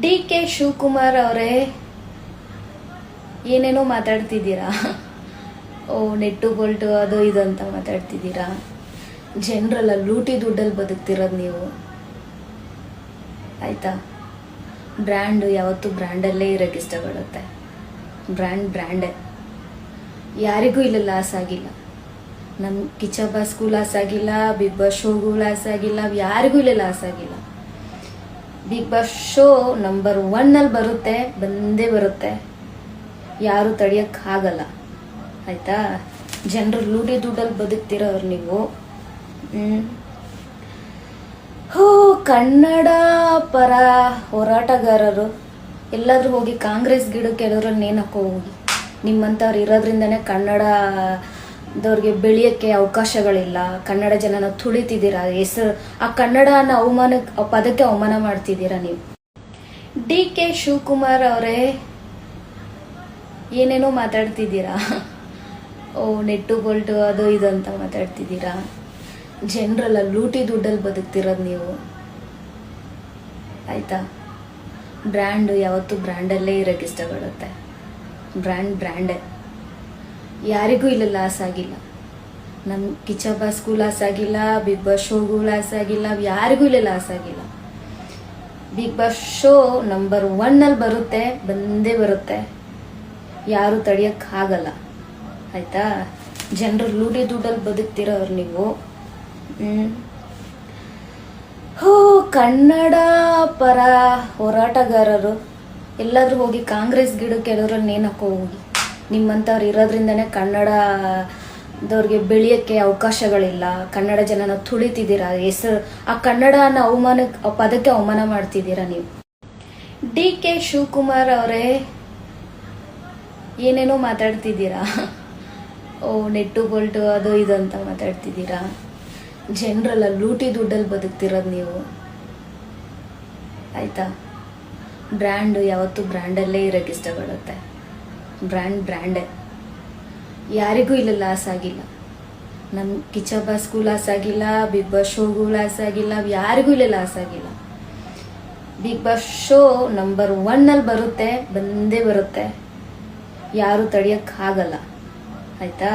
ಡಿ.ಕೆ. ಶಿವಕುಮಾರ್ ಅವರೇ, ಏನೇನೋ ಮಾತಾಡ್ತಿದ್ದೀರಾ. ನೆಟ್ಟು ಬೋಲ್ಟು ಅದು ಇದು ಅಂತ ಮಾತಾಡ್ತಿದ್ದೀರಾ. ಜನರಲ್ಲ ಲೂಟಿ ದುಡ್ಡಲ್ಲಿ ಬದುಕ್ತಿರೋದು ನೀವು. ಆಯ್ತಾ? ಬ್ರ್ಯಾಂಡು ಯಾವತ್ತೂ ಬ್ರ್ಯಾಂಡಲ್ಲೇ ಇರೋಕ್ಕೆ ಇಷ್ಟಪಡುತ್ತೆ. ಬ್ರ್ಯಾಂಡೇ. ಯಾರಿಗೂ ಇಲ್ಲ ಲಾಸ್ ಆಗಿಲ್ಲ. ನಮ್ಮ ಕಿಚ್ಚಬ್ಬಾಸ್ಗೂ ಲಾಸ್ ಆಗಿಲ್ಲ, ಬಿಗ್ ಬಾಸ್ ಶೋಗೂ ಲಾಸ್ ಆಗಿಲ್ಲ, ಯಾರಿಗೂ ಇಲ್ಲ ಲಾಸ್ ಆಗಿಲ್ಲ. ಬಿಗ್ ಬಾಸ್ ಶೋ ನಂಬರ್ 1 ಬರುತ್ತೆ, ಬಂದೇ ಬರುತ್ತೆ. ಯಾರು ತಡೆಯೋಕ್ಕಾಗಲ್ಲ. ಆಯ್ತಾ? ಜನರು ಲೂಟಿ ದುಡ್ಡಲ್ಲಿ ಬದುಕ್ತಿರೋರು ನೀವು. ಕನ್ನಡ ಪರ ಹೋರಾಟಗಾರರು ಎಲ್ಲಾದ್ರೂ ಹೋಗಿ ಕಾಂಗ್ರೆಸ್ ಗಿಡಕ್ಕೆ ಎಲ್ಲರಲ್ಲಿ ನೇಣಾಕೋ ಹೋಗಿ. ನಿಮ್ಮಂಥವ್ರು ಇರೋದ್ರಿಂದನೇ ಕನ್ನಡದವ್ರಿಗೆ ಬೆಳೆಯೋಕ್ಕೆ ಅವಕಾಶಗಳಿಲ್ಲ. ಕನ್ನಡ ಜನನ ತುಳಿತಿದ್ದೀರಾ. ಹೆಸರು ಆ ಕನ್ನಡ ಅನ್ನೋ ಪದಕ್ಕೆ ಅವಮಾನ ಮಾಡ್ತಿದ್ದೀರಾ ನೀವು. ಡಿ.ಕೆ. ಶಿವಕುಮಾರ್ ಅವರೇ, ಏನೇನೋ ಮಾತಾಡ್ತಿದ್ದೀರಾ. ನೆಟ್ಟು ಬೋಲ್ಟು ಅದು ಇದು ಅಂತ ಮಾತಾಡ್ತಿದ್ದೀರಾ. ಜನರಲ್ಲ ಲೂಟಿ ದುಡ್ಡಲ್ಲಿ ಬದುಕ್ತಿರೋದು ನೀವು. ಆಯ್ತಾ? ಬ್ರ್ಯಾಂಡು ಯಾವತ್ತೂ ಬ್ರ್ಯಾಂಡಲ್ಲೇ ಇರೋಕ್ಕೆ ಇಷ್ಟಪಡುತ್ತೆ. ಬ್ರ್ಯಾಂಡೇ. ಯಾರಿಗೂ ಇಲ್ಲ ಲಾಸ್ ಆಗಿಲ್ಲ. ನಮ್ಮ ಕಿಚ್ಚಬ್ಬಾಸ್ಗೂ ಲಾಸ್ ಆಗಿಲ್ಲ, ಬಿಗ್ ಬಾಸ್ ಶೋಗೂ ಲಾಸ್ ಆಗಿಲ್ಲ, ಯಾರಿಗೂ ಇಲ್ಲ ಲಾಸ್ ಆಗಿಲ್ಲ. ಬಿಗ್ ಬಾಸ್ ಶೋ ನಂಬರ್ 1 ಬರುತ್ತೆ, ಬಂದೇ ಬರುತ್ತೆ. ಯಾರು ತಡೆಯೋಕ್ಕಾಗಲ್ಲ. ಆಯ್ತಾ? ಜನರು ಲೂಟಿ ದುಡ್ಡಲ್ಲಿ ಬದುಕ್ತಿರೋರು ನೀವು. ಕನ್ನಡ ಪರ ಹೋರಾಟಗಾರರು ಎಲ್ಲಾದ್ರೂ ಹೋಗಿ ಕಾಂಗ್ರೆಸ್ ಗಿಡಕ್ಕೆ ಎಲ್ಲರಲ್ಲಿ ನೇಣಾಕೋ ಹೋಗಿ. ನಿಮ್ಮಂಥವ್ರು ಇರೋದ್ರಿಂದನೇ ಕನ್ನಡದವ್ರಿಗೆ ಬೆಳೆಯೋಕ್ಕೆ ಅವಕಾಶಗಳಿಲ್ಲ. ಕನ್ನಡ ಜನನ ತುಳಿತಿದ್ದೀರಾ. ಹೆಸರು ಆ ಕನ್ನಡ ಅನ್ನೋ ಪದಕ್ಕೆ ಅವಮಾನ ಮಾಡ್ತಿದ್ದೀರಾ ನೀವು. ಡಿ.ಕೆ. ಶಿವಕುಮಾರ್ ಅವರೇ, ಏನೇನೋ ಮಾತಾಡ್ತಿದ್ದೀರಾ. ನೆಟ್ಟು ಬೋಲ್ಟು ಅದು ಇದು ಅಂತ ಮಾತಾಡ್ತಿದ್ದೀರಾ. ಜನರಲ್ಲ ಲೂಟಿ ದುಡ್ಡಲ್ಲಿ ಬದುಕ್ತಿರೋದು ನೀವು. ಆಯ್ತಾ? ಬ್ರ್ಯಾಂಡು ಯಾವತ್ತೂ ಬ್ರ್ಯಾಂಡಲ್ಲೇ ಇರೋಕ್ಕೆ ಇಷ್ಟಪಡುತ್ತೆ. ಬ್ರ್ಯಾಂಡೇ. ಯಾರಿಗೂ ಇಲ್ಲ ಲಾಸ್ ಆಗಿಲ್ಲ. ನಮ್ಮ ಕಿಚ್ಚಬ್ಬಾಸ್ಗೂ ಲಾಸ್ ಆಗಿಲ್ಲ, ಬಿಗ್ ಬಾಸ್ ಶೋಗೂ ಲಾಸ್ ಆಗಿಲ್ಲ, ಯಾರಿಗೂ ಇಲ್ಲ ಲಾಸ್ ಆಗಿಲ್ಲ. ಬಿಗ್ ಬಾಸ್ ಶೋ ನಂಬರ್ 1 ಬರುತ್ತೆ, ಬಂದೇ ಬರುತ್ತೆ. ಯಾರು ತಡೆಯೋಕ್ಕಾಗಲ್ಲ. ಆಯ್ತಾ?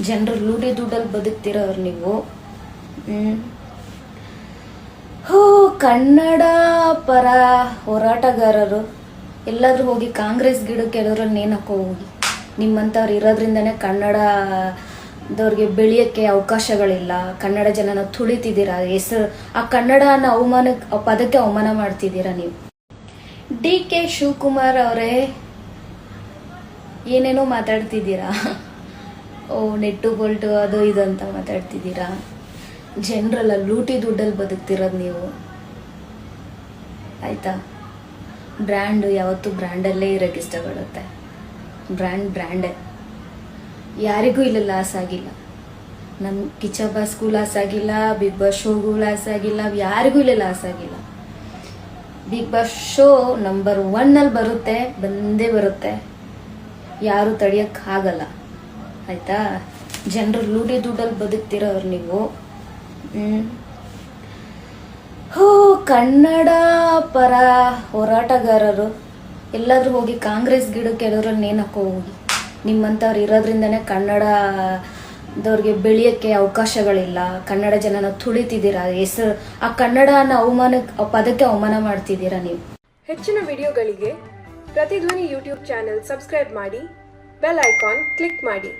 ಜನರು ಲೂಟಿ ದುಡ್ಡಲ್ಲಿ ಬದುಕ್ತಿರೋರು ನೀವು. ಕನ್ನಡ ಪರ ಹೋರಾಟಗಾರರು ಎಲ್ಲಾದ್ರೂ ಹೋಗಿ ಕಾಂಗ್ರೆಸ್ ಗಿಡಕ್ಕೆ ಎಲ್ಲರಲ್ಲಿ ನೇಣಾಕೋ ಹೋಗಿ. ನಿಮ್ಮಂಥವ್ರು ಇರೋದ್ರಿಂದನೇ ಕನ್ನಡದವ್ರಿಗೆ ಬೆಳೆಯೋಕ್ಕೆ ಅವಕಾಶಗಳಿಲ್ಲ. ಕನ್ನಡ ಜನನ ತುಳಿತಿದ್ದೀರಾ. ಹೆಸರು ಆ ಕನ್ನಡ ಅನ್ನೋ ಪದಕ್ಕೆ ಅವಮಾನ ಮಾಡ್ತಿದ್ದೀರಾ ನೀವು. ಡಿ.ಕೆ. ಶಿವಕುಮಾರ್ ಅವರೇ, ಏನೇನೋ ಮಾತಾಡ್ತಿದ್ದೀರಾ. ನೆಟ್ಟು ಬೋಲ್ಟು ಅದು ಇದು ಅಂತ ಮಾತಾಡ್ತಿದ್ದೀರಾ. ಜನರಲ್ಲ ಲೂಟಿ ದುಡ್ಡಲ್ಲಿ ಬದುಕ್ತಿರೋದು ನೀವು. ಆಯ್ತಾ? ಬ್ರ್ಯಾಂಡು ಯಾವತ್ತೂ ಬ್ರ್ಯಾಂಡಲ್ಲೇ ಇರೋಕ್ಕೆ ಇಷ್ಟಪಡುತ್ತೆ. ಬ್ರ್ಯಾಂಡೇ. ಯಾರಿಗೂ ಇಲ್ಲ ಲಾಸ್ ಆಗಿಲ್ಲ. ನಮ್ಮ ಕಿಚ್ಚಬ್ಬಾಸ್ಗೂ ಲಾಸ್ ಆಗಿಲ್ಲ, ಬಿಗ್ ಬಾಸ್ ಶೋಗೂ ಲಾಸ್ ಆಗಿಲ್ಲ, ಯಾರಿಗೂ ಇಲ್ಲ ಲಾಸ್ ಆಗಿಲ್ಲ. ಬಿಗ್ ಬಾಸ್ ಶೋ ನಂಬರ್ 1 ಬರುತ್ತೆ, ಬಂದೇ ಬರುತ್ತೆ. ಯಾರು ತಡೆಯೋಕ್ಕಾಗಲ್ಲ. ಆಯ್ತಾ? ಜನರು ಲೂಟಿ ದುಡ್ಡಲ್ಲಿ ಬದುಕ್ತಿರೋರು ನೀವು. ಕನ್ನಡ ಪರ ಹೋರಾಟಗಾರರು ಎಲ್ಲಾದ್ರೂ ಹೋಗಿ ಕಾಂಗ್ರೆಸ್ ಗಿಡಕ್ಕೆ ಎಲ್ಲರಲ್ಲಿ ನೇಣಾಕೋ ಹೋಗಿ. ನಿಮ್ಮಂಥವ್ರು ಇರೋದ್ರಿಂದನೇ ಕನ್ನಡದವ್ರಿಗೆ ಬೆಳೆಯೋಕ್ಕೆ ಅವಕಾಶಗಳಿಲ್ಲ. ಕನ್ನಡ ಜನನ ತುಳಿತಿದ್ದೀರಾ. ಹೆಸರು ಆ ಕನ್ನಡ ಅನ್ನೋ ಪದಕ್ಕೆ ಅವಮಾನ ಮಾಡ್ತಿದ್ದೀರಾ ನೀವು. ಹೆಚ್ಚಿನ ವಿಡಿಯೋಗಳಿಗೆ ಪ್ರತಿಧ್ವನಿ ಯೂಟ್ಯೂಬ್ ಚಾನೆಲ್ ಸಬ್ಸ್ಕ್ರೈಬ್ ಮಾಡಿ, ಬೆಲ್ ಐಕಾನ್ ಕ್ಲಿಕ್ ಮಾಡಿ.